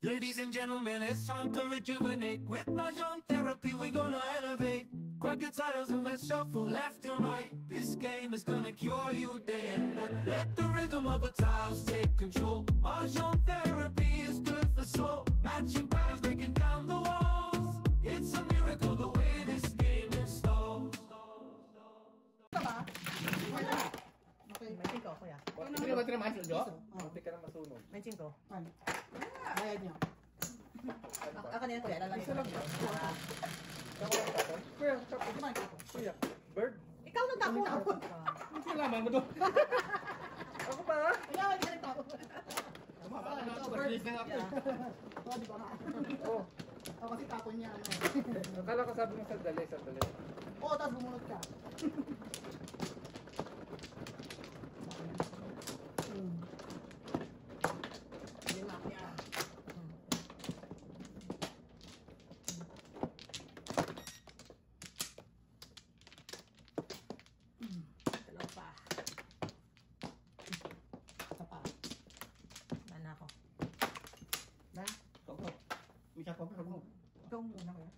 Ladies and gentlemen, it's time to rejuvenate. With Mahjong therapy, we're gonna elevate. Grab your titles and let's shuffle left and right. This game is gonna cure you day and night. Let the rhythm of the tiles take control. Mahjong therapy is good for soul. Matching patterns, breaking down the walls. It's a miracle the way this game installs. Okay. May 5, kuya. Hindi naman tinamasyo, Jo? Hindi ka na masunog. May 5. Ano? Bayad niyo. Ako na yan, kuya. Lalagay ko. Kuya, tapos. Kuya, bird? Ikaw nang tapon. Hindi nalaman mo to. Ako pa? Kaya, hindi ka nagtapon. Tumaba ka na. Bird na nga ako. Oo, di ba na? Oo. Ako kasi tapon niya. Akala ko sabi mo sandali. Oo, tapos bumunot ka. Dalawa pa. Isa pa. Mana ako. Na? Oo. Misa ko. Ikaw muna, kuya.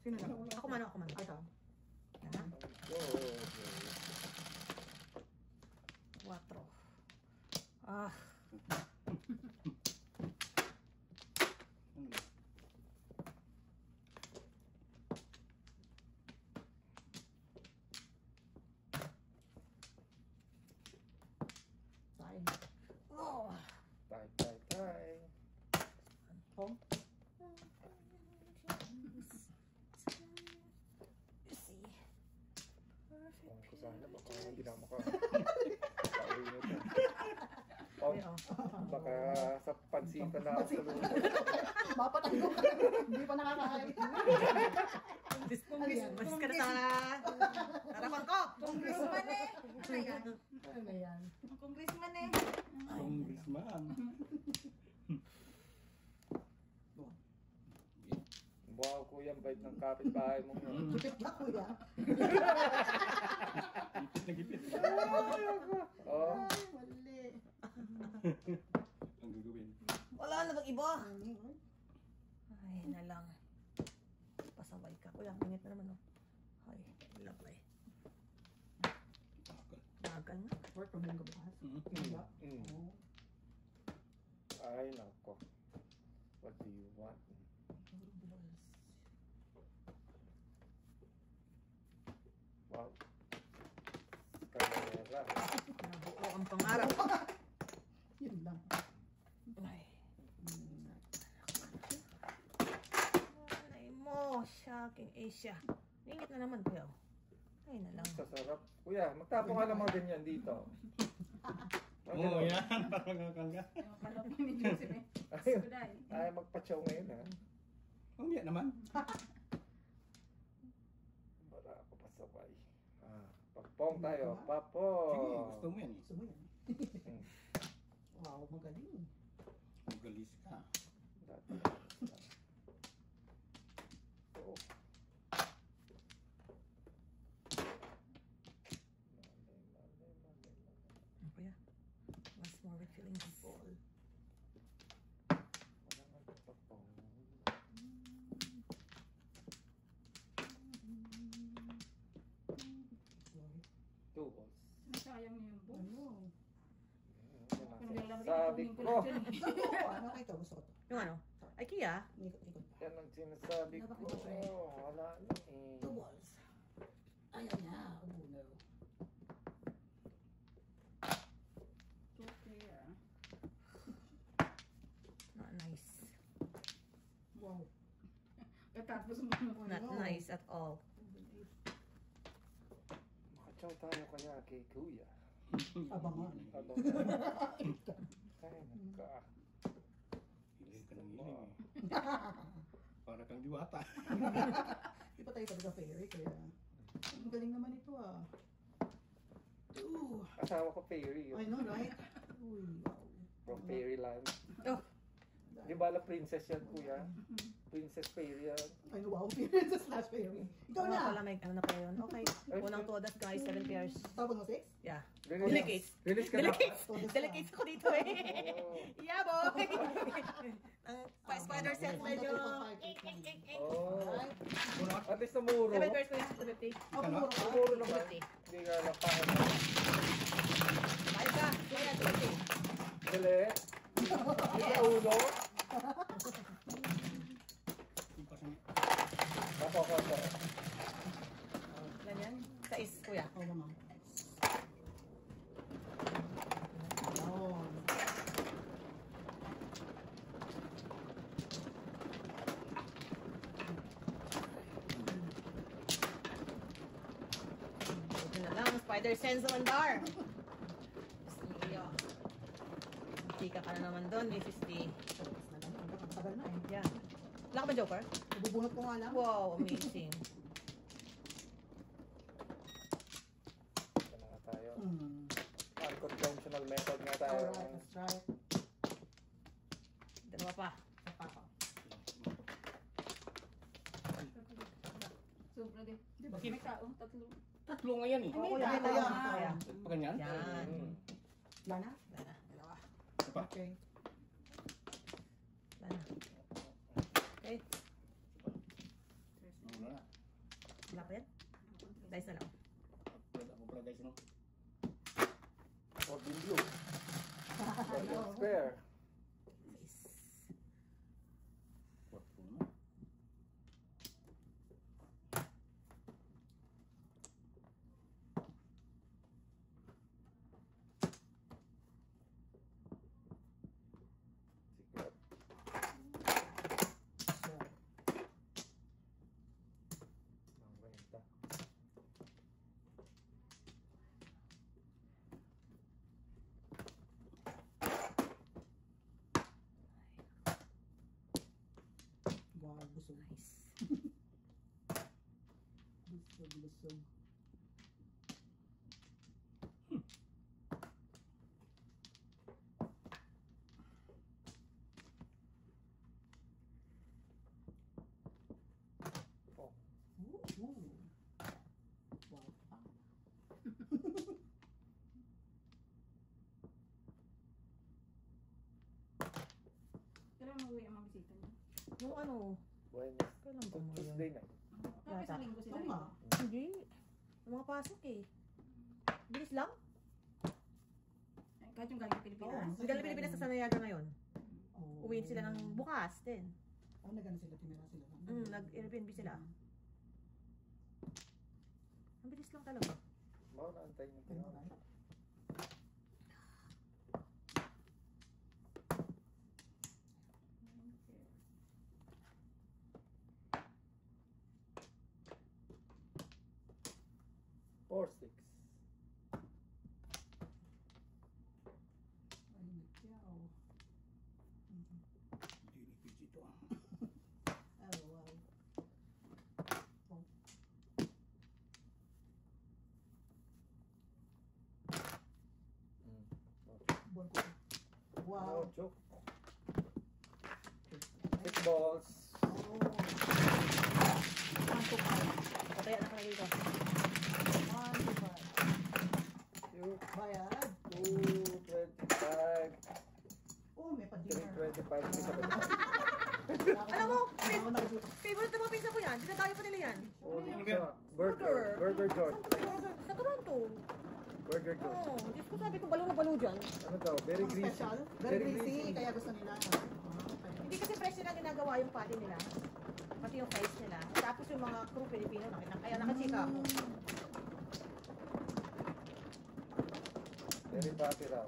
Sino na? Ako man. Ay, ikaw. Yan. Oo. 4. Ah. Say. Oh. Tay. Home. See. Perfect. Kung ko sana baka hindi na maka. Pauwi na ito. Baka sa pansitan na ako. Mapatay ko. Hindi pa nakakain. Mas ka na sa harapan ko. Congressman eh. Ano yan? Ano yan? Congressman eh. Congressman. Wow, kuya, ang bait ng kapitbahay mo. Gipit ka, kuya. Gipit na gipit. Oh. Ay, mali. Ang gagawin. Wala na bang iba? Ay, na lang. Pasaway ka. Kuya, minit na naman, oh. Ay, labay. Bagal nga. Work from home ka bukas. Diba? Oo. Ay, nako. What do you want? Wow. Kamera. Nabuo ang pangarap. Yun lang. Ay. Ay mo, shocking Asia. Ningit na naman, kuya. Ay na lang. Sasarap. Kuya, magtapong ka ng mga ganyan dito. Oo, yan. Parang kangga. Kalapin ni Joseph eh. Ay, magpachaw ngayon, ha? Ang yan naman. Para ako pasaway. Papong tayo. Sige, Papong. gusto mo yan eh. Gusto mo yan. Wow, magaling. Magalis ka. Dati. Oh. Ano kuya? Once more with feeling the ball. Wala nga papong. Two balls. Sayang niyo yung book. Ano? Sabi ko. Ano kayo ito? Gusto ko ito. Yung ano? IKEA? Ikot pa. Yan ang sinasabi ko. Wala na eh. 2 balls. Ayan na. Oh no. Okay ah. Not nice. Wow. Katapos mo. Not nice at all. Makachaw tayo kanya kay Kuya. Abangan. Ay, nagka. Hiling ka ng hiling eh. Para kang diwata. Di pa tayo talaga fairy kaya. Ang galing naman ito ah. 2. Asawa ko Fairy. I know, right? Uy, wow. From Fairyland. Oh, Di ba la princess yan, Kuya? Princess Fairy yan. Ay, wow. Princess slash fairy. Ikaw wala na. pala may ano na pala yun. Okay. Unang todas guys, 7 pairs. Tapos mo 6? Yeah. Release. Delicates. Release ka na. Delicates. Delicates ako dito eh. Oh. Yeah, boy. Ang Yes, medyo... Oh. Alright. At least namuro. 7 pairs kuya, 250. Oh, pumuro ka. Namuro naman. 250. Hindi nga lang pa. Bayad ka. Kuya, 250. Dali. Yes. Ulo. Ako. Ganyan. 6 kuya. Oo naman. Ayun. Ito na lang, spider sense naman dar. Iyo. Tika ka na naman doon, Mrs. T. Ang tagal na eh. Yeah. Wala ka ba joker? Ibubunot ko nga lang. Wow, amazing. Ito na nga tayo. Unconventional method nga tayo. Alright, let's try it. Dalawa pa. Sa pako. Sobra din. Di ba? May tao, tatlo. Tatlo nga yan eh. Oo, Yan, yan, yan. yan. Pa ganyan? Yan. Mm. Wala na? Wala na, dalawa. Isa pa. Okay. Wala na. Okay, Wala na. wala pa yan? Dice na lang. Ako pala guys, no? Or blue. Spare. 6. Tatlo na. Secret. Ang benta. Wow, busog. Nice. Busog. Oh. Ooh. Wow. Kailan mag-uwi ang mga bisita niyo? Yung ano, Buenas. kailan ba mo yun? Tuesday na. Tapos sa linggo sila Oo rin. nga. Hindi. Yung mga pasok eh. Bilis lang. Kahit yung galing Pilipinas. Oo. Ang galing Pilipinas sa Sanayaga ngayon. Oh. Uwi sila ng bukas din. Oh, nagano sila, tinira sila. Nag-Airbnb sila. Ang bilis lang talaga. Mau na antayin niyo. Alright. Four, six. Ay, nagyaw. Hindi nipis ito ah. Oh, wow. Buwan ko. Wow. No joke. Six balls. Oh. One to five. Pataya na kalagay ko. One to five. Two, Bayad. 225. Oh, may pa-dinner. 325. Alam mo, Ako nag- favorite ng mga pinsa ko yan. Dinadayo pa nila yan. Oh, siya. Burger. Burger George. Sa Toronto. Burger George. Oo. Diyos ko sabi ko, balo na balo dyan. Ano daw? Very Ang greasy. special. Very greasy. Kaya gusto nila. Hindi kasi fresh nila ginagawa yung patty nila. Pati yung fries nila. Tapos yung mga crew Filipino, kaya nakachika ako. Very fatty raw.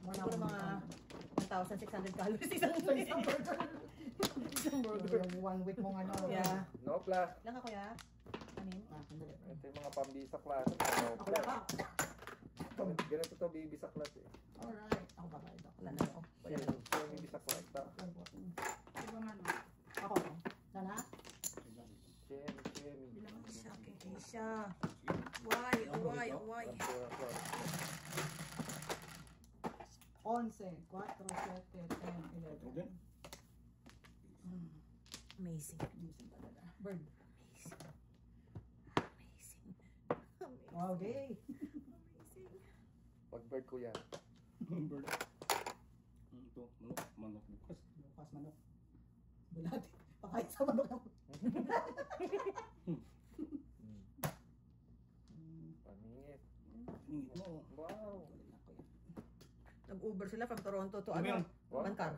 Siguro mga 1,600 calories isang Isang burger. isang burger. Yung 1 week mong ano. Yeah. No plus. Lang ako ya. Anin? Sandali. Ito yung mga pambisa klase. No Ako plus. ba? Ganito to bibisa klase. Alright. Ako ba ba ito? Wala na ako. Wala na. Ito yung bibisa klase. Di ba man? Ako. Dana? Chemi. Siya, kay siya. Why? Why? Why? 11, 4, 7, 10, 11. Then, Amazing. Amazing talaga. Bird. Amazing. Amazing. Wow, day. Amazing. Pag bird ko yan. bird. Ito, manok bukas. Bukas Bulati. Pakain sa manok ng... Paningit. Ingit mo. Wow. Nag-Uber sila from Toronto to Ano yan? Wow. Vancouver.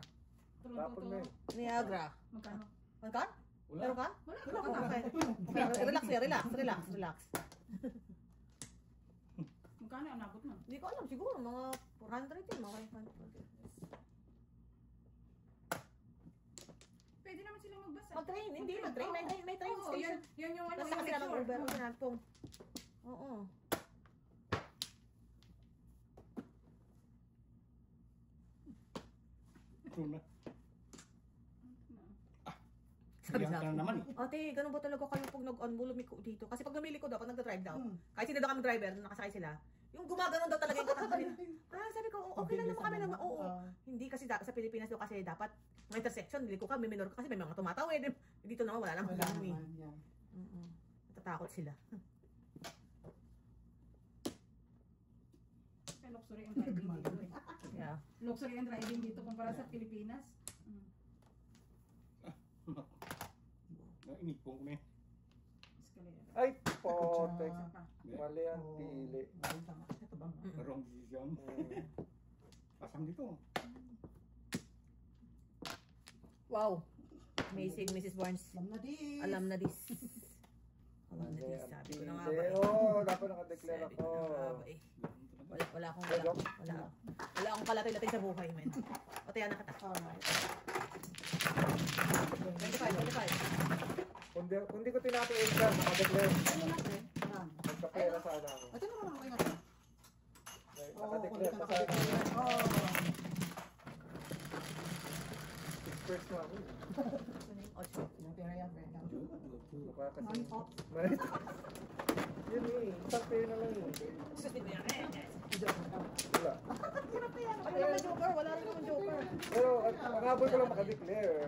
Tapon mo yun. Niagara. Magkano? Vancouver? Wala. Meron ka? Wala. Okay. Okay. Relax ya, relax. Magkano ang nabot mo? Hindi ko alam, siguro mga 400 yun, mga 500. Pwede naman silang magbasa. Mag-train, hindi mag-train. May train Oo, station. yan yung ano, Basta yung kasi ng picture. Uber, ang sinatong. Oo. True na. Sabi Sabihan sa ka akin. na naman eh. Ate, ganun ba talaga kayo pag nag-unbulong dito? Kasi pag namili ko daw, pag nagda-drive daw, Hmm. kahit sino daw kami driver, nakasakay sila, yung gumaganon daw talaga yung katawan nila. Sabi ko, okay lang naman kami naman. Oo. Hindi kasi sa Pilipinas daw kasi dapat mga intersection, hindi ko kami minor kasi may mga tumatawid. Dito naman wala namang Wala ganun eh. naman, yan. Natatakot sila. Kaya luxury ang driving dito eh. Yeah. Luxury ang driving dito kumpara sa Pilipinas. Inipong ko na eh. Escalator. Ay, potek. Isa pa. Mali ang pili. Mali tama. Ito ba? Wrong decision. Mm. Pasang dito. Wow. Amazing, Mrs. Barnes. Alam na din. Alam na this. Alam na Mali this. ang Sabi ko na nga pili. ba eh. Oo, dapat nakadeclare Sabi ako. ko na nga ba eh. Wala akong wala akong kalatay-latay sa buhay, men. Patayan na kita. Alright. 25. Kung di ko tinatuin ka, nakadeclare. Ano natin? Yan. Magkapera sana ako. Ito naman ako yung ito. Nakadeclare pa sana. Oh. First na ako. Ocho. Pinapera yan, Brenda. Mukha kasi. Money talk. Mali. Yun eh. Isang pera na lang yun. Wala. Wala naman joker. Wala rin naman joker. Pero ang habol ko lang makadeclare.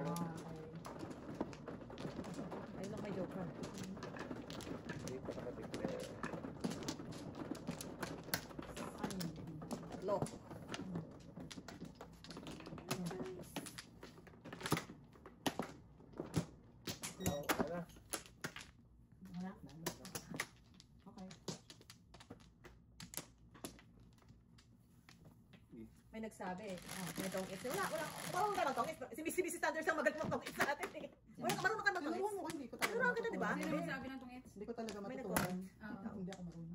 Ayun lang may joker. Hindi pa nakadeclare. Tatlo. Oo, ano? Wala. Okay. May nagsabi, may tongits. Wala. Marunong ka mag-tongits. Si Mrs. Sanders ang magaling mag-tongits sa atin eh. Marunong ka mag-tongits. Ewan mo, hindi ko talaga Turuan kita, di ba? Sino nagsabi ng tungits? Hindi ko talaga May matutunan. Oo. Hindi ako marunong.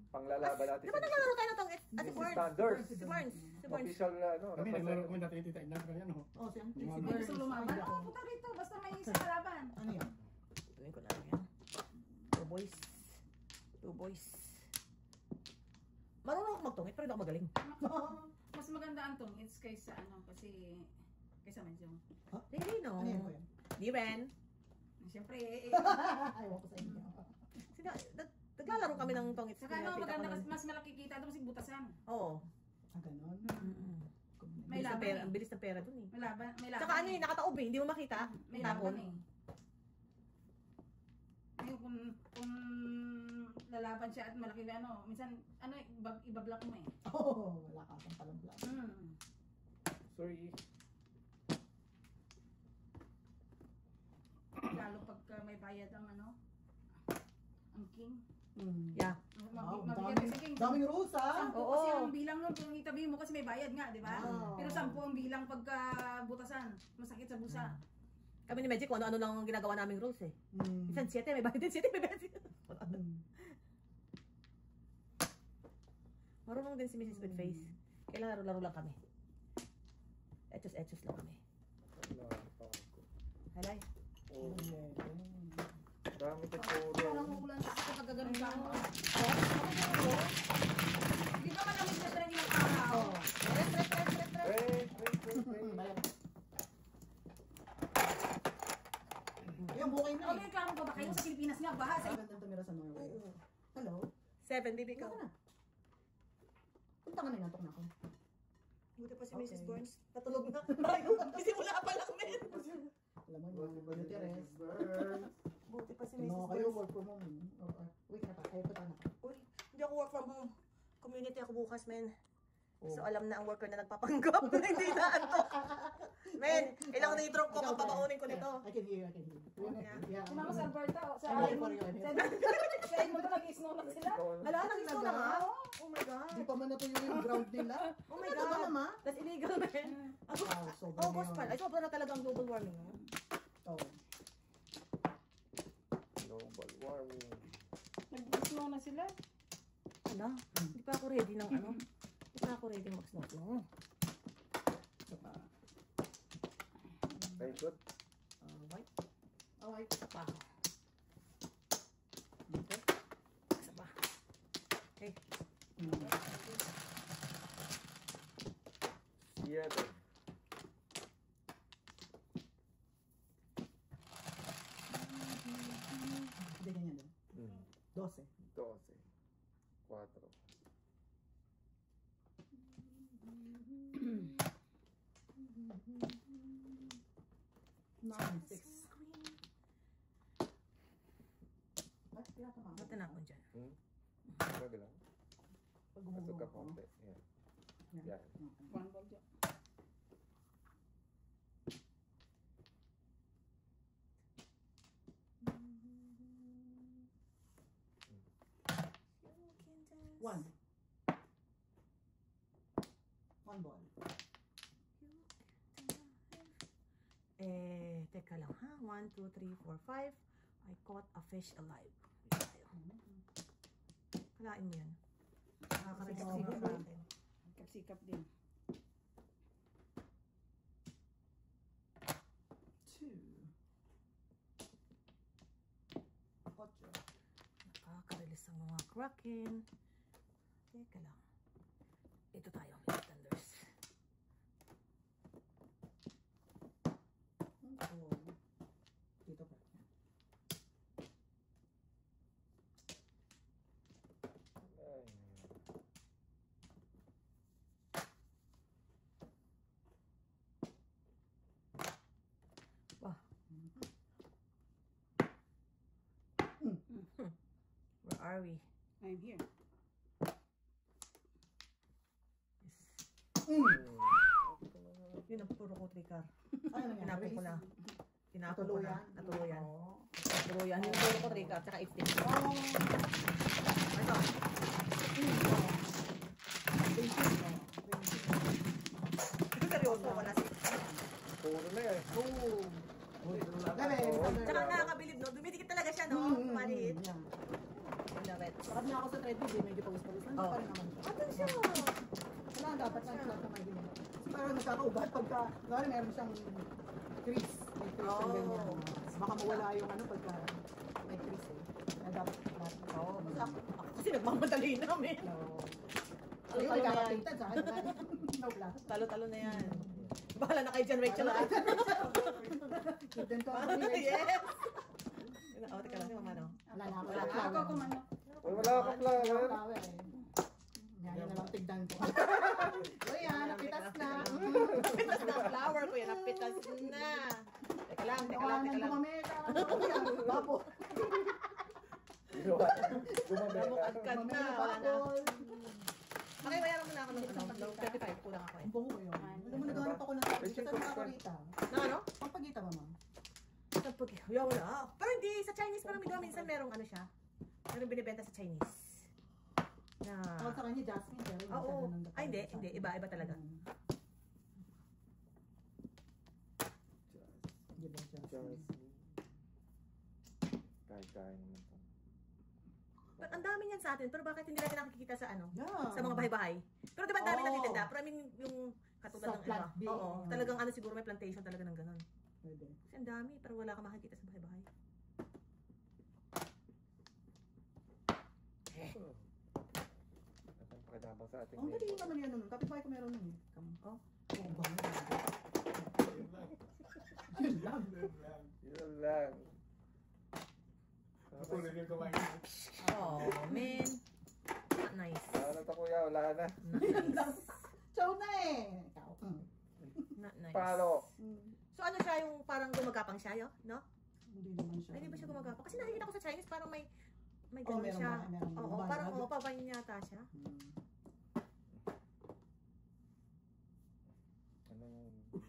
Panglalaban natin. Di ba naglalaro tayo ng tongits? This Si is Barnes. standards. Si Barnes. Si Barnes. Official ano. Kami naglaro kami dati tita Inang ganyan no. Oh, siya. Yung mga- May gusto lumaban? Oo, punta rito. Basta may isa kalaban. Ano yan? Tuwin ko lang yan. Two boys. Marunong ako mag-tongits, pero hindi ako magaling. Mas maganda ang tungits kaysa ano, kasi kaysa Manjong. Hindi, no. Ano yan ko yan? Di rin. Siyempre, Ayaw ko sa inyo. Naglalaro kami ng tongits. saka ano, Pinapita ko maganda nun. kasi mas malaki kita doon kasi butasan. Oo. Ah, ganon. May Bilis ng laban pera, eh. ang bilis ng pera dun eh. May laban. Saka ano eh, nakataob eh, hindi mo makita. May Tapon. laban eh. Ngayon kung lalaban siya at malaki ano, minsan ano, ibablock mo eh. Oh, wala ka pang palang plan. Sorry. Lalo pagka may bayad ang ano, ang king. Yeah. Wow, Mabigyan daming, kasi king. daming rules ah. Sampo Oo. kasi ang bilang nun, kung itabi mo kasi may bayad nga, di ba? Wow. Pero 10 ang bilang pagka butasan, masakit sa busa. Kami ni Magic, kung ano-ano lang ang ginagawa naming rules eh. Mm. Minsan 7, may bayad din 7, may bayad din. Marunong din si Mrs. Good Face. Kailan laro-laro lang kami. Etos lang kami. Halay. Oh, Yeah. dami ko Parang puro. umulan sa ako pagka ganun ka. ano. Di ba malamig na talaga yung araw? Oh. Wait. Bayan. Ayun, bukay na Okay, klaro pa ba kayo sa Pilipinas nga? Baha sa Magandang tumira sa Norway. Hello? 7, baby ko. Ikaw na. Punta ka na, inatok na ako. Buti pa si Okay. Mrs. Burns. Patulog na. Tayo. Isimula pa lang, men. Alam mo, yung beauty rest. Buti pa si Ano Mrs. kayo, Burns. work from home. Week na pa, kayo punta na ka. Uy, hindi ako work from home. Community ako bukas, men. Oh. So alam na ang worker na nagpapanggap na hindi na antok. Men, kailangan na i-drop ko kung babaunin ko nito. I can hear, I can hear. Yeah. Si Mama sa Alberta, sa Ay, Edmond, sorry. sa Edmond nag-snow lang sila. Hala, nag-install na nga. Oh my God. Di pa man natuyo yung ground nila. Oh my Ano ba God. naman? That's illegal, man. Wow, sobra August na pa. yun. Ay, sobra na talaga ang global warming. No? Oh. Global warming. Nag-snow na sila. Hala, hindi pa ako ready ng ano. Hindi pa ako ready mag-snow. Isa pa. Very good. Alright. Alright. Isa pa. Dito. Isa pa. Okay. Seattle. Hindi ganyan din. 12. 12. 4. 9, 6. Ay, pinatama ako. Mata na ako dyan. Grabe lang. Pag Masok gumugawa ka ako. konti. Yan. Yan. One ball dyan. One. One ball. Teka lang ha. 1, 2, 3, 4, 5. I caught a fish alive. Kalain mo yan. Nakakarinig Sige, siguro sige. sa akin. Sikap din. 2. 8. Nakaka-release ang mga kraken. Teka lang. Ito tayo, Mr. Thunders. Oh. Dito pa. Ay. Where are we? I'm here. Yun ang puro ko trikar. Ano nangyari? Tinapon ko na. Tinapon ko na. Natuluyan? Natuluyan. Oo. Natuluyan. Yung puro ko trikar. Tsaka ifting. Oh. Ito. Ito seryoso. Wala si. Puro na eh. Tsaka nakakabilib, no? Dumidikit talaga siya, no? Maliit. Love it. Bakit na ako sa treadmill, medyo pawis-pawis. Nandun pa rin naman siya. Ano siya? Wala, dapat na lahat na may ginawa. Pero nagkakaubat pagka, gano'n meron siyang crease. May crease yung ganyan. Baka mawala yung ano pagka may crease eh. Kaya dapat lahat. Oo. Ako kasi nagmamadali namin. No. Talo-talo Ayun, na yan. kakapitan sa akin. No plan. Talo-talo na yan. Bahala na kayo dyan, Rachel. ah. Then to ako ni Rachel. Yes! Oh, teka lang, si Mama, no? Wala na ako. Wala ka. Ako kumano. Uy, wala ka flower. Flower eh. Yan na lang tigdan ko. O yan, napitas na. Napitas na ang flower ko yan. Napitas na. Teka lang, teka lang, teka lang. Babo. Namukad ka na. Wala na. Babo. Okay, bayaran mo na ako ng ano, ng 35. Kulang ako eh. Ang bango yun. Alam mo, naghanap ako ng sabi. Saan na ako rita? Na ano? Ang pagita ba, ma'am? Kapag, wala. Pero hindi, sa Chinese parang minsan merong ano siya. Merong binibenta sa Chinese. Na, Tawag sa kanya, Jasmine. Pero hindi oo. siya ganun Ay, hindi, sa hindi. akin. Iba talaga. Di ba, Jasmine? Kaya naman to. But ang dami niyan sa atin, pero bakit hindi natin nakikita sa ano? Yeah. Sa mga bahay-bahay. Pero di ba ang dami Oo. nagtitinda? Pero I mean, yung katulad Sa ng plant iba. Oo. bee. Talagang ano siguro may plantation talaga ng ganun. Pwede. Kasi ang dami, pero wala ka makikita sa bahay-bahay. At ang pakinabang sa ating Ang dali naman yan nun. Kapit-bahay ko meron nun eh. Oh. Oo ba? Yun lang. Yun lang. Patuloy din kumain. Oh, man. Not nice. Wala na to kuya, wala na. Not nice. Chow na eh. Ikaw. Not nice. Palo. So ano siya, yung parang gumagapang siya, yo? No? Hindi naman siya. Ay, di ba siya gumagapang? Kasi nakikita ko sa Chinese, parang may Oh, ganun meron siya. ba? Meron Oo, ba? parang papayin yata siya. Anong,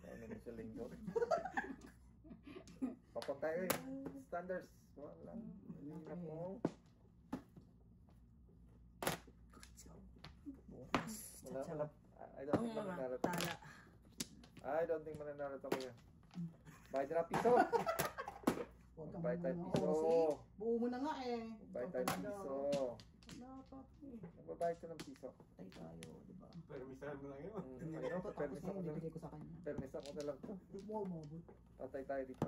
ano mo sa linggo. Papunta kayo. Standards. Wala. Hindi na po. Wala. I don't think mananalo to. I don't think mananalo to kuya. Bayad na piso. Huwag kang Bayad tayo muna. piso. Oo, buo mo na nga eh. Bayad tayo piso. Wala pa eh. Magbabayad ka ng piso. Patay tayo, di ba? Permisahan mo lang yun. Ano? Tapos Permis ako ngayon, na lang. bibigay ko sa kanya. Permis ako na lang to. Wow, mabot. Patay tayo dito.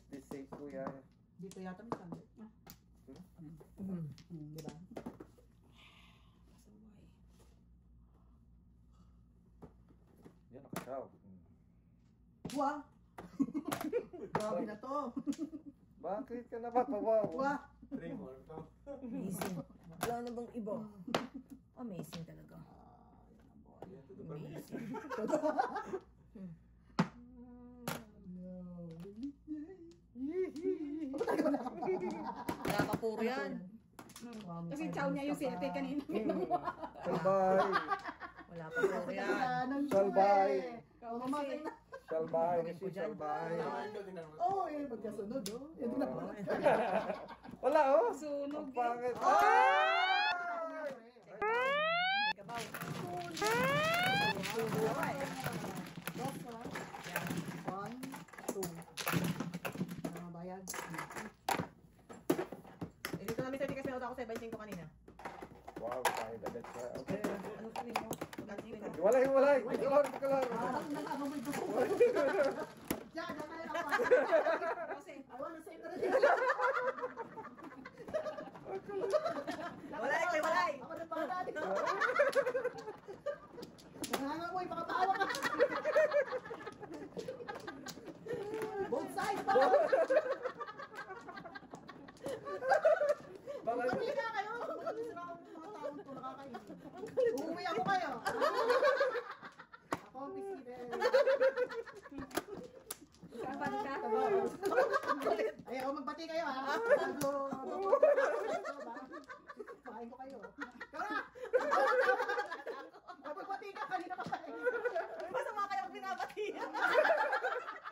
This safe kuya. Dito yata may standard. Di ba? Yan, nakasaw. Wah! Grabe na to. Bakit ka na ba? Pawaw. Wah! Three more to. Amazing. Wala na bang iba? Amazing talaga. Yan, to the permis. Amazing. Nakakapuro yan. Kasi chow niya yung selfie kanina. Salbay. Wala pa puro yan. Salbay. Mamatay na. Salbay. Si Salbay. Oo, eh, magkasunod, oh. Yan din ako. Wala oh. Sunog Ang pangit. May kabaw. Last one. 1, 2. Bayad. Eh, dito namin sa tikas na ako sa 25 kanina. Wow, tayo agad siya. Okay. Ano sabihin mo? Magkano ka? Hiwalay, hiwalay. Ito lang. Parang nag-ano may gusto ko. Diyan, nakaya ako. Kasi, I wanna say that. Walay, may walay. Ako na para dito. Nangangamoy, makatawa ka. Both sides ba? Pati na kayo. Sira ako ng mga taon to, nakakaisip. Uuwi ako kayo. Ako, biskit. saan ba ka? Ay, ako magbati kayo ha. Kain ko kayo. Kara! Magbati ka, kanina ka pa. Masama kayo kung binabati.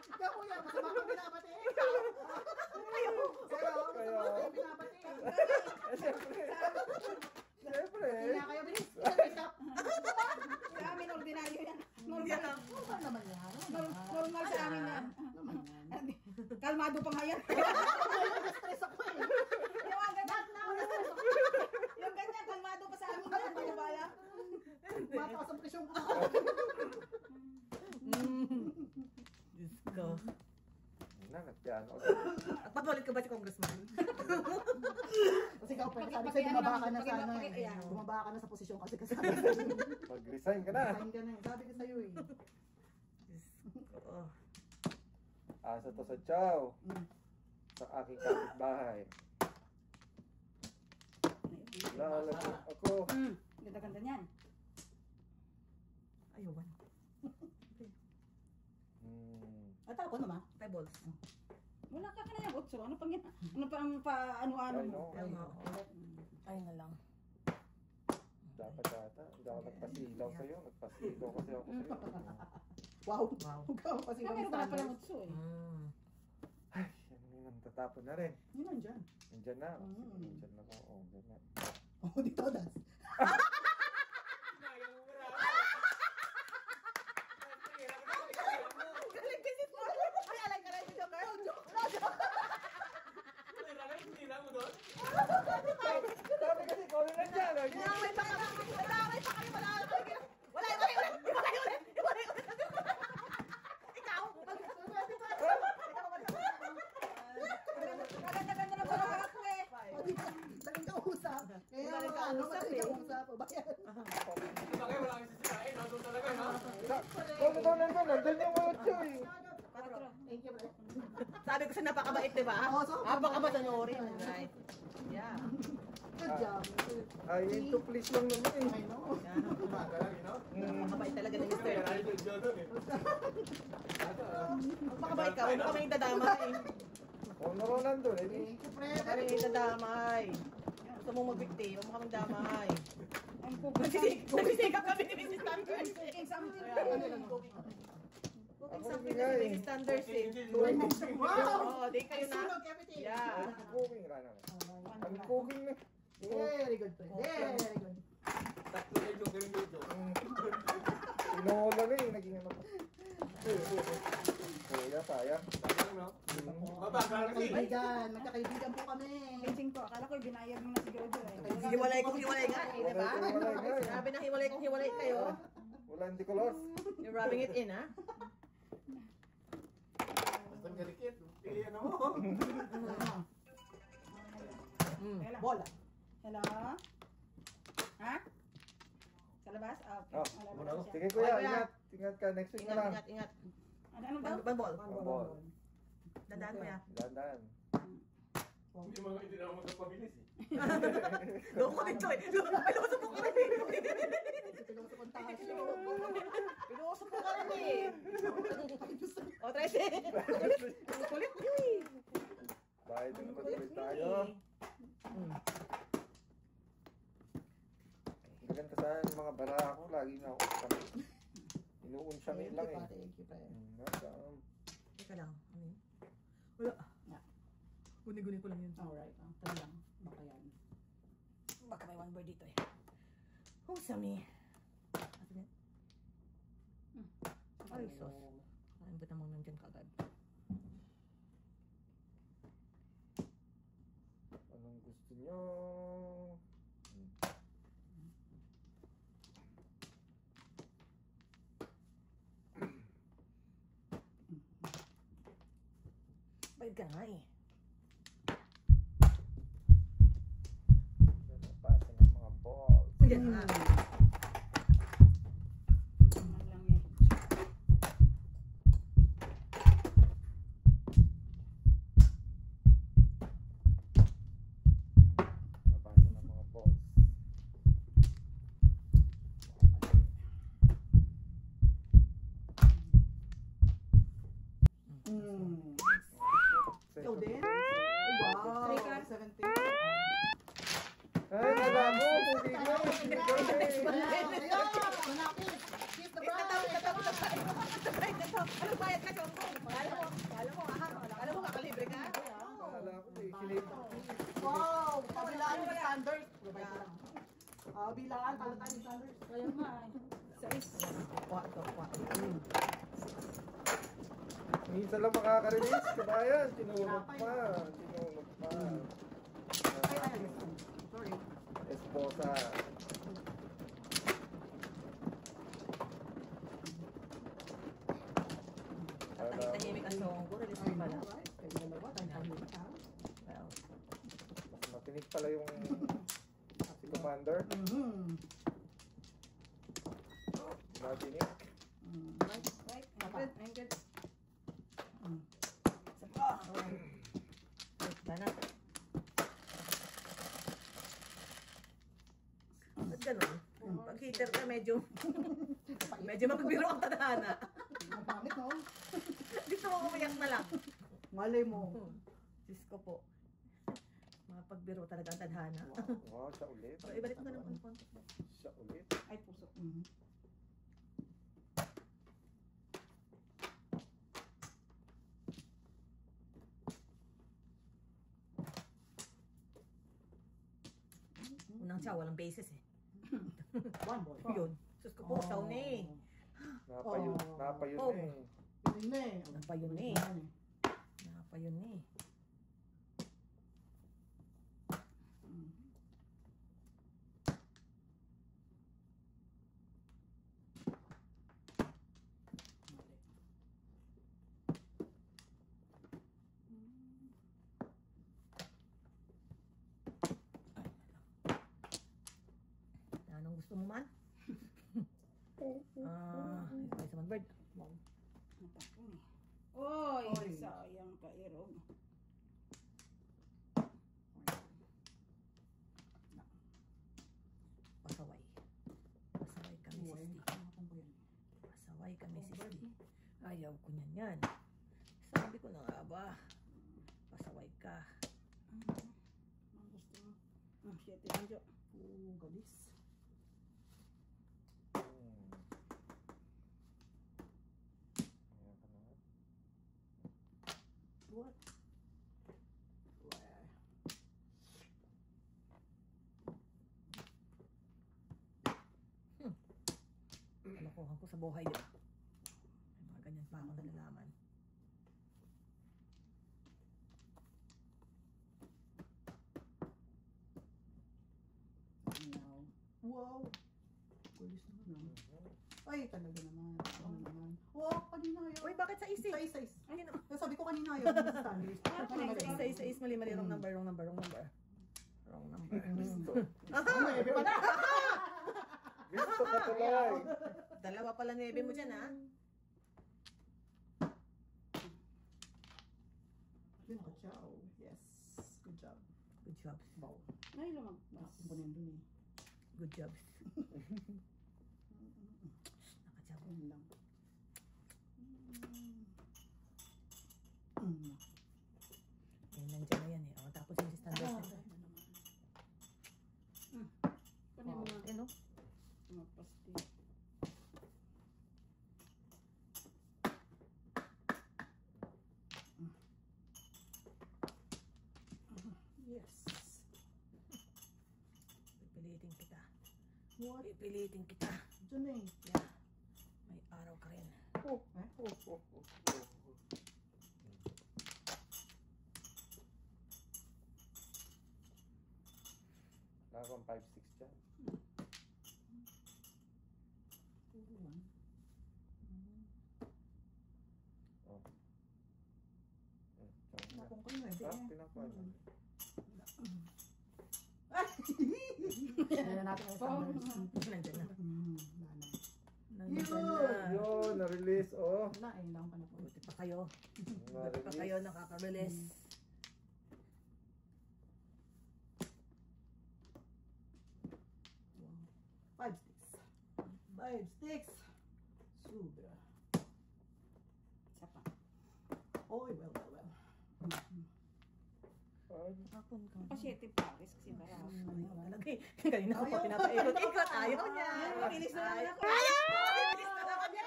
Ikaw kuya, masama kang binabati. Kayo, masama kang binabati. Siyempre. Kaya kayo, bilis. Isang up. Sa amin, ordinaryo yan. Yan lang. Normal naman yan. Normal sa amin yan. Naman yan. Kalmado pa nga yan. Stress ako eh. Yung ganyan, yung ganyan, kalmado pa sa amin yan. Ano ba yan? Mataas ang presyon ko. Diyos ko. Nangat-yan. Patuloy ka ba si Congressman? Kasi ikaw, pwede sabi Paki- sa'yo, bumaba ka na paki- sa ano paki- eh. ayan. Bumaba ka na sa posisyon kasi kasi. Mag-resign ka na. Sign ka na eh. Sabi ko sa'yo eh. Diyos ko. Asa to sa chow. Mm. Sa aking kapitbahay. Lalagyan ako. Ganda-ganda niyan. Ayun. At ako naman. 5 balls. Wala ka na yan, Otso. Ano pang yan? Ano pang ano-ano I mo? know. Ayun nga. Ayun na lang. Dapat yata. Hindi ako nagpasilaw sa'yo. Nagpasilaw kasi ako sa'yo. Wow. Wow. Huwag ka kasi Kaya meron pala palang Otso eh. Ay, yan yung tatapon na rin. Yun nandyan. Nandyan na. Mm. Nandyan na ako. Oh, ganyan. Oh, dito das. Sabi kasi, ikaw na nandyan. Lagi. Maganda-ganda na pala ako eh. O, di ba? Daling kausap. Kaya Daling ano, kausap madaling eh. kausap. O, bakit? Kung ito nandun, nandun yung ocho eh. Thank you, bro. Sabi ko siya napakabait, di ba? Oo, so- Napakamasanurin. Right. Yeah. Good job. Ay, into please lang naman eh. I know. Napakabait talaga ni Mr. Napakabait ka. Huwag mo kaming dadamay. Kung naroon nandun, eh. Thank you, pre. Huwag kaming dadamay. Gusto mong magbigti. Huwag mo kaming damay. Ang pupunta. Nagsisikap kami ni Mrs. Thunder. Cooking something. Yung Ako sabi rin niya nga si eh. Mrs. Thunders eh. Wow! Oo, di kayo na. Sunog everything. Yeah. I'm cooking right now. I'm cooking na. Very good, friend. Very good. Tatlo na joke yung dito. Tinola na eh, naging ano pa. Kuya, sayang. Baba, kaya kasi. Kaibigan, magkakaibigan po kami. Pinching ko, akala ko binayad mo na si Jojo eh. Hiwalay kong hiwalay nga eh, di ba? Hiwalay nga eh. Sinabi na hiwalay kong hiwalay kayo. Wala, hindi ko lost. You're rubbing it in, ha? Basta galikit. Ano mo? Hello? Bola. Hello? Ha? Sa labas? Ah, okay. Oh, Wala ba siya? sige kuya, Okay, kuya. ingat. Ingat ka, next week na Ingat, lang. ingat, ingat. Ano daw? Ball. Ball. Dadaan mo ya. Dandan. Yung mga hindi na ako magpapabilis eh. Loko dito eh. Ay, loko po ka rin eh. Pinuusap po ka rin eh. O, Tracy. Kulit niyo eh. Bye, din naman ulit tayo. Ganyan ka saan yung mga bara ako, lagi na ako kasama. Inuunsyamin lang eh. Thank you, friend. Teka lang. Ano yun? Wala. Guni-guni ko lang yun. Alright, tara lang. Baka yan. Baka may one word dito eh. Oh, Sami. Ano yan? Ay, sos. Ang ba't namang nandyan kagad? Anong gusto nyo? Bayad ka nga eh. Pasa ng mga balls. Yan nga. Ano lang eh. Napasa ng mga balls. Ikaw din? Wow. Three cards. 17. Ay, nala mo! Puti ko! Manapit. Keep the bride. Anong bayad ka, Chongko? Alam mo, aha. Alam mo, kakalibre ka? Nala ko eh. Sinip. Wow. Kabilaan yung standard. Bilangan. Talo tayo yung standard. Kaya nga eh. Minsan lang makaka-release. Kabayan, tinulog pa. Tinulog pa. Sorry. Esposa. Tahimik ang Chongko. Release mo pala. Kayo dalawa. Tayo ka. Well, Mas matinig pala yung si Commander. Matinig. Right, right. I'm good. sana. Ba't ganun? Pag heater ka, medyo magbiro ang tadhana. Ang pangit, no? Gusto mo umiyak na lang. Malay mo. Diyos ko po. Mapagbiro talaga ang tadhana. Wow, siya ulit. So, ibalik mo na ng konti. Siya ulit. Ay, puso. Unang siya, walang basis eh. One ball. Yun. Sus ko po, saw na eh. Napayun. Napayun Oh. na eh. Yun na eh. Napayun na eh. Napayun na eh. Anong gusto mo man? Ay, sa bird. Oy, Oy. sayang ka, Irog. Pasaway. Pasaway kami, sisti. Pasaway kami, sisti. Ayaw ko niyan yan. Sabi ko na nga ba, pasaway ka. Ang gusto mo. Shit, Irog. Galis. Ayan ka sa buhay, di ba? May mga ganyan pa ako nalalaman. Wow. Kulis naman. Ay, talaga naman. Ano naman. Wow, kanina yun. Uy, bakit sa isi? Sa isa. Ayun o. Sabi ko kanina yun. Isa, mali, wrong number. Wrong number. Gusto. Ebe pa na. Gusto ka tuloy. Dalawa pala nebe mo dyan, ha? Yun ako, ciao. Yes. Good job. Good job. Wow. Ay, lumag. Kumpunin dun eh. Good job. Nakajab. Yun lang. Ayun, nandiyan na yan eh. O, tapos yung standard na. Kunin mo nga. Ayun o. Mga pasti. Yes. Pipilitin kita. What? Pipilitin kita. Diyan eh. Yeah. May araw ka rin. Oh, eh? Nakakang 5-6 dyan. Oh. Nakong ko yun eh. Tinakuha na. Ayan na natin yung standards. Nandiyan na. Wala na. Nandiyan na. Yun, na-release, oh. Wala eh. Lang pa na po. Buti pa kayo. Buti pa kayo nakaka-release. Wow. 5 sticks. 5 sticks. Sobra. Isa pa. Oy, well. Hapon ka. Pasyete pares kasi kaya. Ayaw talaga eh. Kanina ko pa pinapaikot-ikot. Ayaw niya. Bilis na naman ako. Bilis na naman niya.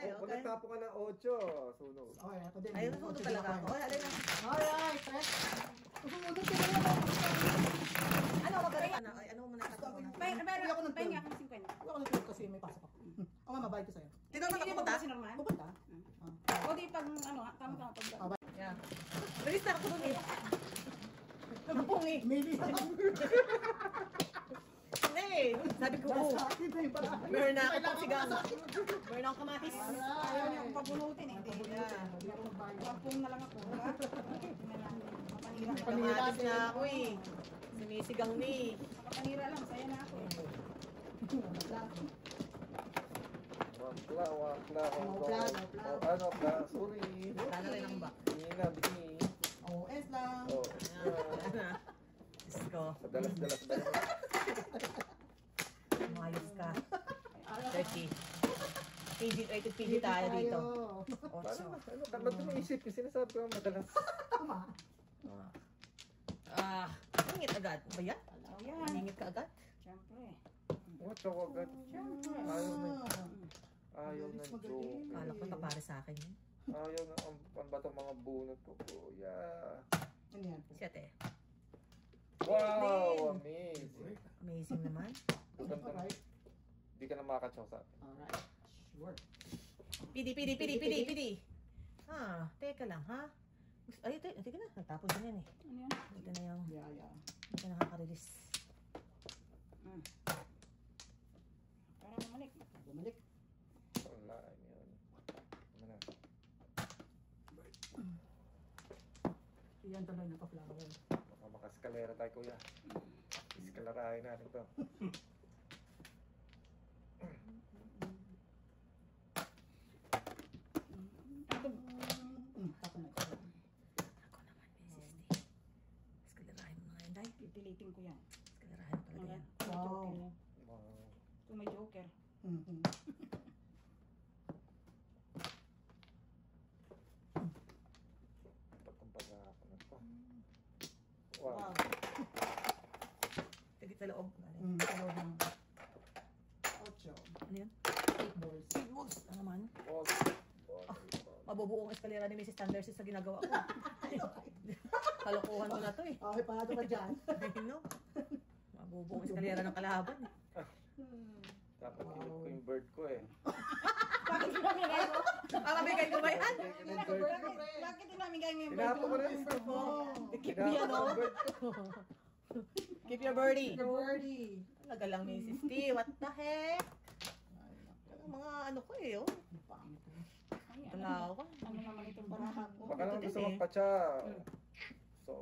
Pag nagtapo ka ng 8, sunog. Okay, ako din. Ayaw, sumunod talaga ako. Alin na. Alright, Tres. Sumunod ka na. Ano magaling? Ano mo muna sa muna? Pero Ako ng pahinga 12. ako ng 50. Huwag ako nag kasi may pasok ako. Ako mababay ko sa'yo. Dito na Hindi mo nakapunta? ba si Norman? Pupunta? O di pag ano, tama pag. Yeah. Release na ako dun eh. Nampung eh. Maybe. Eh, sabi ko, oh, Sakit na yung paraan. meron na akong pagsigang. Meron akong kamatis. Ayaw niya akong pabunutin eh. Hindi. Hindi ako magbayad. Pampung na lang ako. Ha? Hindi na lang. Mapanira. Kamatis na ako eh. Sinisigang ni. Mapanira lang. Saya na ako. Wakla. Wakla. Oh, ano ka? Sorry. Sana rin ang back. Bini. OS lang. Oh, Diyos ko. dalas. Umayos ka. 30. PG, rated PG tayo dito. Paano? 8. Ano? Ba't mo isip? Yung sinasabi ko madalas. Tama. Ingit agad. Ba yan? Oh, yan. Ingit ka agad? Siyempre. What the agad? Siyempre. Ayaw na joke. Kala ko pa para sa akin yun. Ayaw na ang bato mga bunot ko. Kuya. Ano yan? Siyete. Wow! Amazing. Amazing naman. Ganda. Alright. Hindi ka na makakatsaw sa akin. Alright. Sure. Pidi. Teka lang, ha? Ay, teka na. Nagtapon din yan eh. Ano yan? Ito na yung, Yeah. ito nakaka-release. Parang namalik. Bumalik. Wala. Yun. Ano na? Iyan tuloy naka-flower. Baka makaskalera tayo, kuya. Iskalarahin natin to. Tapos na ito. Ako naman, Mrs. D. Eskalerahin mo na ngayon, Day. Pipilitin ko yan. Eskalerahin mo talaga yan. Wow. Wow. Kung may joker. Pagkumbaga ako na to. Wow. Wow. Tigit sa loob. Hello na. Ocho. Ano yun? 8 balls. Woods. Ano naman? Wow. Mabubuong eskalera ni Mrs. Thundersis sa ginagawa ko. Kalokohan ko na to eh. Okay, pangato ka dyan. No? Mabubuong eskalera ng kalaban eh. yung bird ko eh. Bakit tinamigay mo? Bigay ko ba yan? Yung bird ko. Bakit tinamigay mo yung Tinapon ko na yung Bird mo. Keep me ano? bird ko. Keep your birdie. Your birdie. Talaga lang, Mrs. T. What the heck? Ang mga ano ko eh, oh. Wala ako. Ano naman itong barahan ko? Baka naman Ito gusto din eh. magpatsa. So,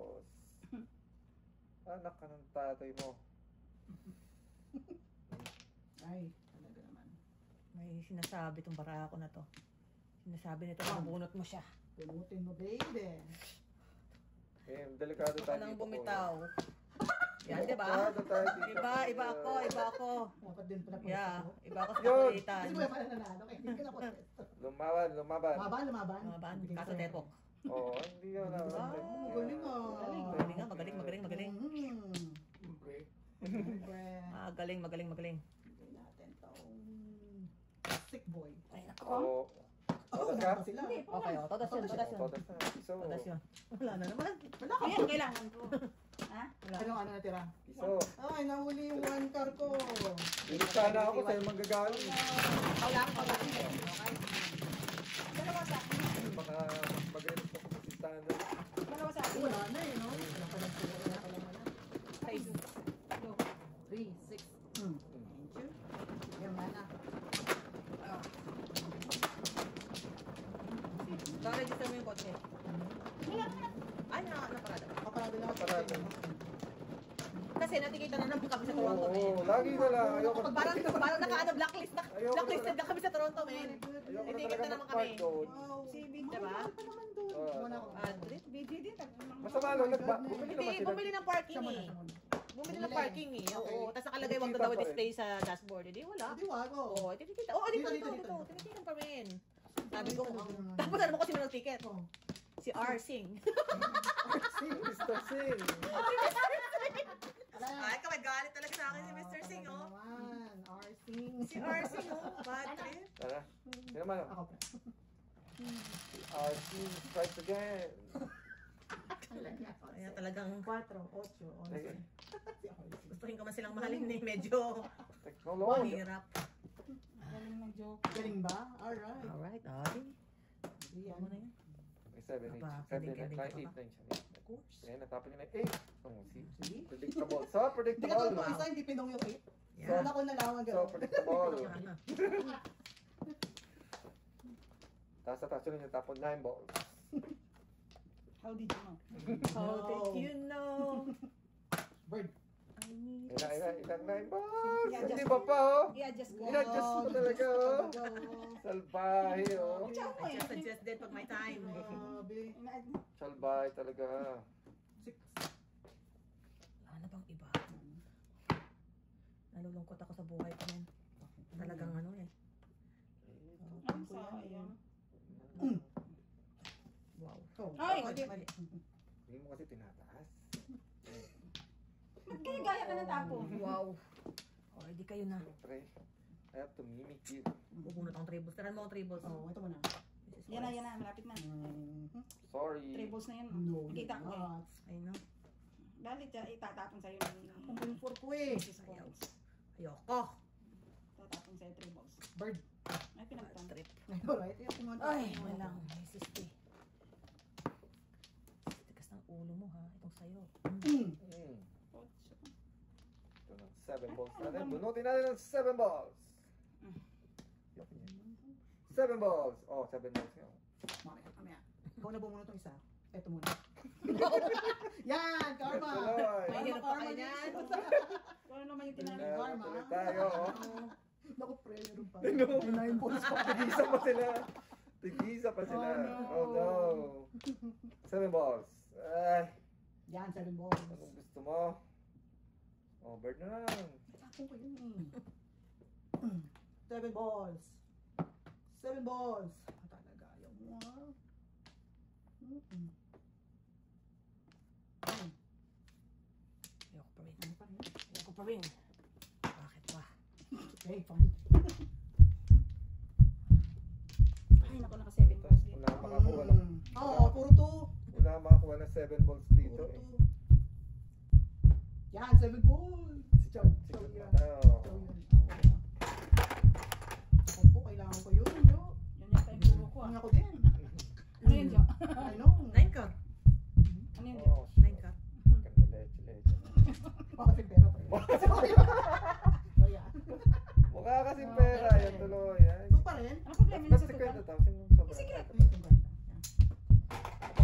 anak ka ng tatay mo. Ay, talaga naman. May sinasabi tong barako na to. Sinasabi nito, mabunot mo siya. Pinutin mo, baby. Eh, delikado Huwag tayo ka nang dito. bumitaw. Yan, di ba? Delikado tayo dito. Iba ako. Dapat din pala Yeah, iba ako sa Yun. kakulitan. Kasi mo pala nanalo. Kaya hindi ka na pwesto. Lumaban. Lumaban. Mga kaso tepok. Oo, hindi yun. Magaling ah. Magaling. Magaling. Bigyan natin tong sick boy. Ay, nako. Oo. Todas ka? Sila. Okay, oh, todas yun. Todas na. Piso. Todas yun. Wala na naman. Wala ka. Ayan, kailangan ko. Ha? Ano natira? Piso. Ay, nahuli yung one car ko. Hindi sana ako sa'yo manggagaling. Wala. Dalawa sa akin. Baka magaling po kung si Standard. Dalawa sa akin. Wala na eh, no? Wala pa lang sila. Wala pa lang wala. 3, 6. Thank you. Yung mana. Register mo yung kotse. Ay, naparada. Kaparado lang. Kaparado. Kasi natikita na naman kami sa Toronto, men. Oo, lagi na lang. Ayoko Parang naka-ano, blacklisted na kami sa Toronto, men. Ayoko na Titikita talaga naman mag-park kami. doon. Wow. Si Big Diba? Mahal pa naman doon. Wala ako. Trip. BG din. Masama lang, bumili naman Hindi, sila. bumili ng parking Siya muna, eh. siya muna. Bumili ng parking eh. Oo, tapos nakalagay wag daw display sa dashboard. Hindi, wala. Hindi, wag. Oo, tinikita. Oo, dito. Tinikitan pa rin. Sabi ko, tapos alam mo kung sino nag-ticket? Oh. Si R. Singh. Mr. Singh. Ay, galit talaga sa akin si Mr. Singh, oh. Arsing. Si R. Singh, oh. Bad trip. Tara. Sino naman? Ako pa. Singh strikes again. Kaya talagang 4, 8, 11. gustuhin ko man silang mahalin eh. Medyo Technology. mahirap. Galing ng joke. Galing ba? Alright. Alright, okay. Yan. Ano na yun? May 7, 8, 7, 8, 9, 8, 9 siya. Of course. Ayan, natapon niya na 8. Oh, see? See? Predictable. So Hindi ka predictable. totoo isa, hindi pinong yung 8. Yeah. So, ako na lang ang So gano'n. predictable. Tapos natapon niya tapon 9 balls. How did you know? How did you know? Bird. I need Ilang 9 balls. Yeah, Hindi just- ba pa oh? I-adjust ko. I-adjust mo talaga oh. Salbahe oh. I just suggested pag may time. Grabe. Salbahe talaga. 6. Wala na bang iba? Nalulungkot ako sa buhay ko, men. Talagang ano eh. Ang sayang. Wow. Oh. Ay! Mali. Hindi mo kasi tinataas. Magkaya ka ng tapo. Wow. O, hindi kayo na. Siyempre, I have to mimic you. Bubunot ang tribbles. Taran mo ang tribbles. Oh, ito muna. Yan na, malapit na. Sorry. Tribbles na yun. No, Nakita ko eh. not. Ay, no. Dali, itatapon sa'yo Ang ng for ko eh. Ayoko. tatapon sa'yo tribbles. Bird. Ay, pinagtan. Trip. Alright, yung pumunta. Ay, walang. May sisti. Tikas ng ulo mo, ha? Itong sayo. Ito ng 7 balls natin. Bunutin natin ng 7 balls. 7 balls. Oh, 7 balls yun. Mamaya. Ikaw na bumunot ng isa. Ito muna. Yan! Karma! Tuloy. May hirap pa kayo yan. Kung ano naman yung tinanong. Karma. Tuloy tayo. Oh. Naku, pre, meron pa. Ano? May 9 balls pa. Tigisa pa sila. Tigisa pa sila. Oh no. 7 balls. Ay, Yan, 7 balls. anong gusto mo? Oh, bird na lang. Ako ko yun eh. 7 balls. 7 balls. Talaga, ayaw mo ha. Ayoko pa rin. Ayoko pa rin. Bakit ba? Okay, fine. Ay, naku, naka 7 balls din. Wala kang makakuha ng, Oo, puro 2. wala kang makakuha ng 7 balls dito Puro eh. 2. Yan, 7 balls. Si Chow. Chow Sige yan. na tayo. Chow yan. tapusin mo sobrang. Sige.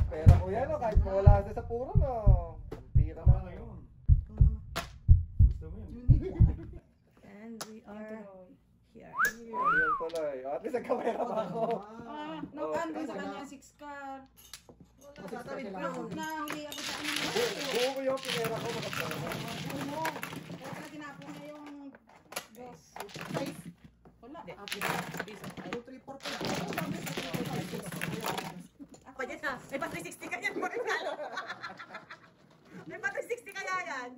Pera ko yan, no? Kahit mawala ka sa puro, no? Ang pira Tama na. na yun. Ikaw naman. Gusto mo yun. And we are here. Ayun tuloy. At least nagkamera pa ako. Nakaan din sa kanya 6 car. Tatawid ko. Nahuli ako sa ano. Buo mo yung pinera ko, makapala. Ano? Kaya pala tinapon na yung boss. Wala. Piso. 2, 3, 4 pala. Ako dyan ha. May pa 360 ka yan. Bakit kalo? May pa 360 kaya yan.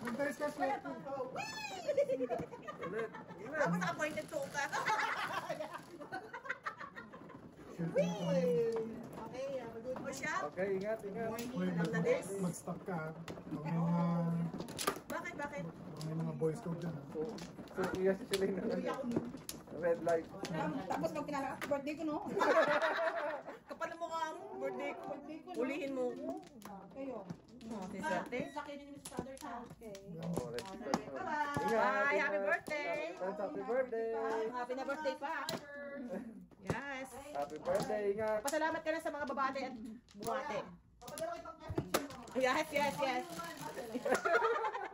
Mag-test ka sweat. Ulit. Tapos appointed to ka. Okay, have a good O siya? Okay, ingat, ingat. Alam na this. Mag-stop ka. Pag Bakit? may mga boy scout dyan. So kuya si Shalane na red light. Tapos pag pinala ako, birthday ko no. Kapal mo ka ang birthday ko. Birthday ko no. Ulihin mo. Kayo. Oh, si Swerte. Okay. Oo, red light. Bye! Ingat, Happy ingat. birthday! Happy birthday! Happy na birthday pa. Yes. Happy birthday, ingat! Pasalamat ka na sa mga babate at buwate. Yes.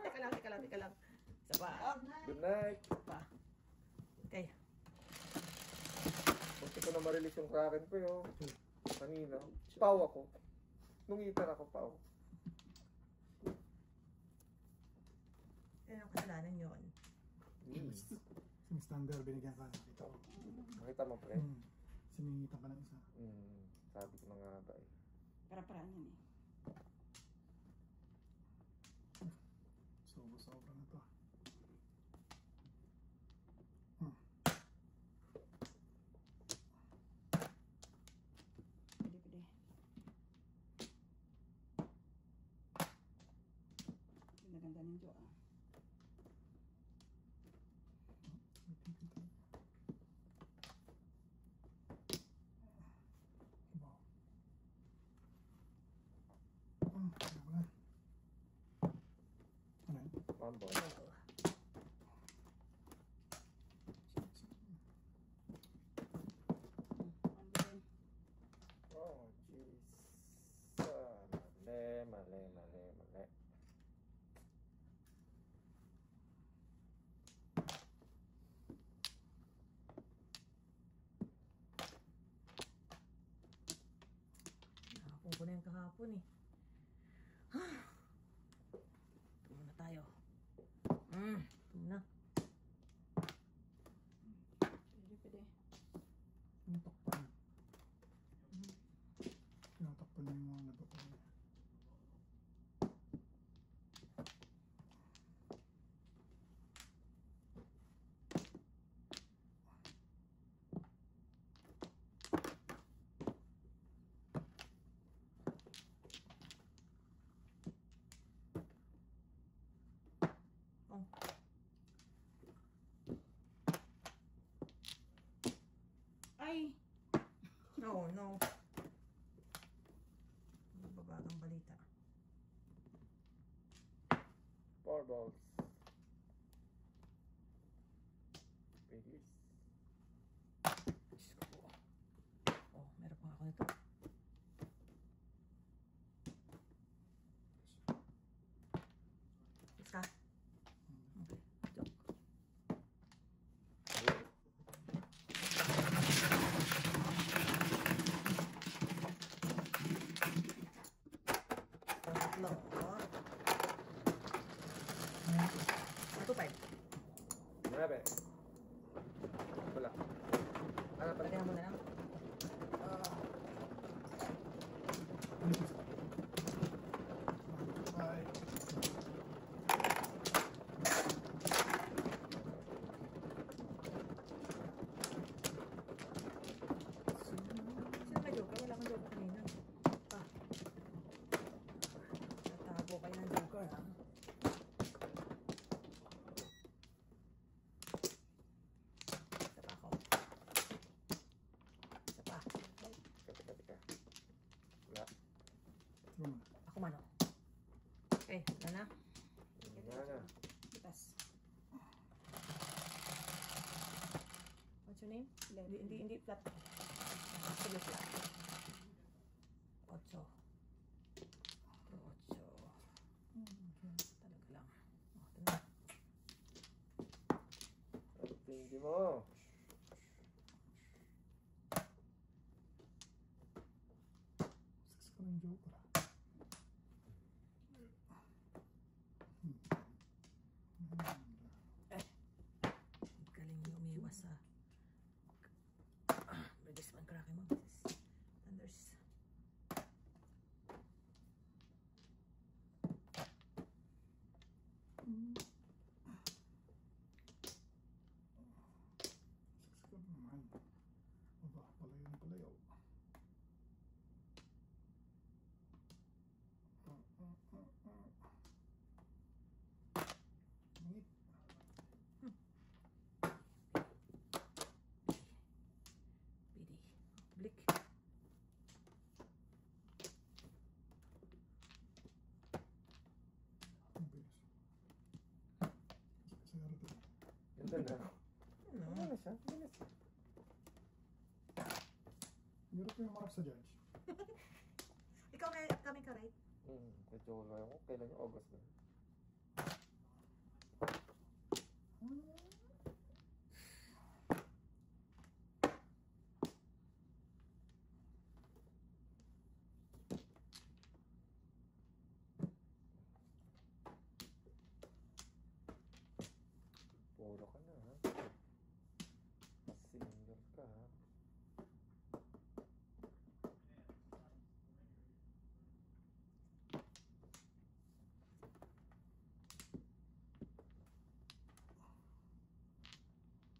Teka lang. Isa pa. Good night! Okay. Gusto ko na ma-release yung kraken ko yun. Kanina. Pau ako. Nung itar ako, pau. Yan ang kasalanan yun. Yung standard binigyan ka. Nakita ko. Nakita mo, pre? Siningitan ka ng isa. Sabi ko na nga ba eh. Para-paraan yan eh. Sobra na to. Pwede. Pinaganda ng Jo ah. Mambo. Oh, jeez. Mali. Nakapong ko na yung kahapon eh. Ito muna tayo. Ito muna. Pwede. Yung takpan. Tinatakpan na yung mga nabapay. Ay! No. Babagang balita. 4 balls. Bilis. Diyos ko po. Oh, meron pa ako nito. Isa. Okay, joke. Tatlo. Ito, 5. 9. Wala. Ano pa? Lagyan mo na lang. Bye. Sino may joker? Wala kang joker kanina. Tatago kayo ng joker, ha? Isa pa ako. Isa pa. Teka. Wala. Sige mo. Ako mano. Okay, wala na. Wala na. Butas. 11? Hindi flat. Sige flat. 8. 8. Talaga lang. Ito na. Tingin mo. Six ko ng joker. Galing niyo umiwas sa bilis man krake mo. Thunders. Six ko naman. Aba, palayo na palayo. Ngit. Pidi. Blik. Ang bilis. Sa garito. Ganda na. Ano? Ano na siya? Bilis. Hirap ko yung marap sa judge. Ikaw may upcoming ka, right? Medyo wala ako. Kailan yung August na? Puro ka na ha. Single ka ha.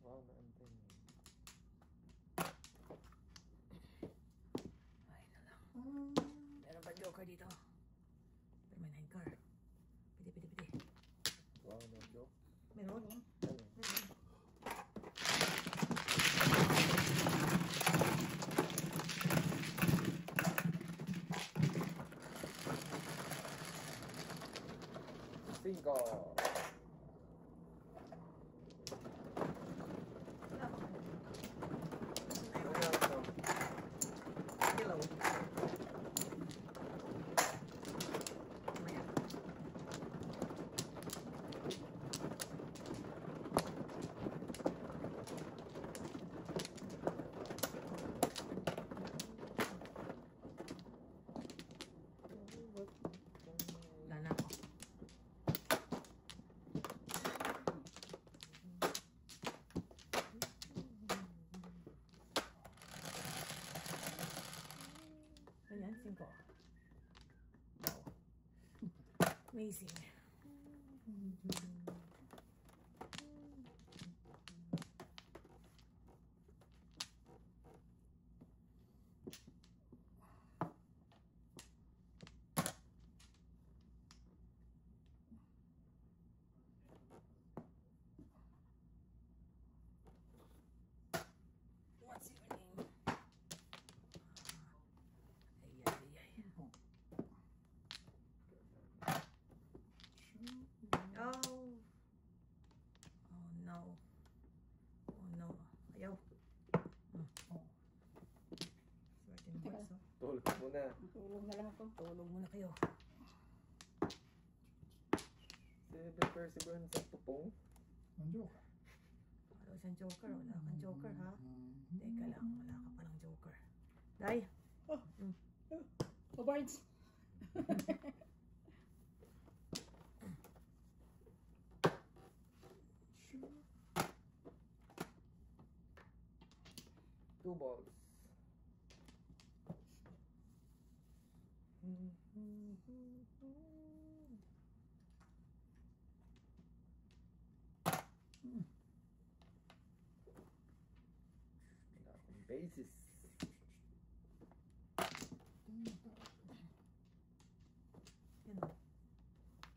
Wow, naantay mo. Ay na lang. Meron ba joker dito? Pero may 9 card. Pidi. Wow, no joke. Meron? Ano? Cinco. Wala pa. Wala ka. Hello. Maya. Wala na ako. Ayan, 5. Wow. Amazing. What's your name? Ay. Oh. Oh no. Oh no. Ayaw. Swerte ng boys, oh. Tulog muna. Tulog na lang ako. Tulog muna kayo. Si Perseverance sa tupong. Ang joker. Wala siyang joker. Wala kang joker, ha? Teka lang. Wala ka palang joker. Day. Oh, Barnes. Two balls. Wala akong basis.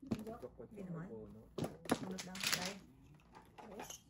Yan, oh. Joke with Hindi naman. no? Sunod lang. Day. Yes.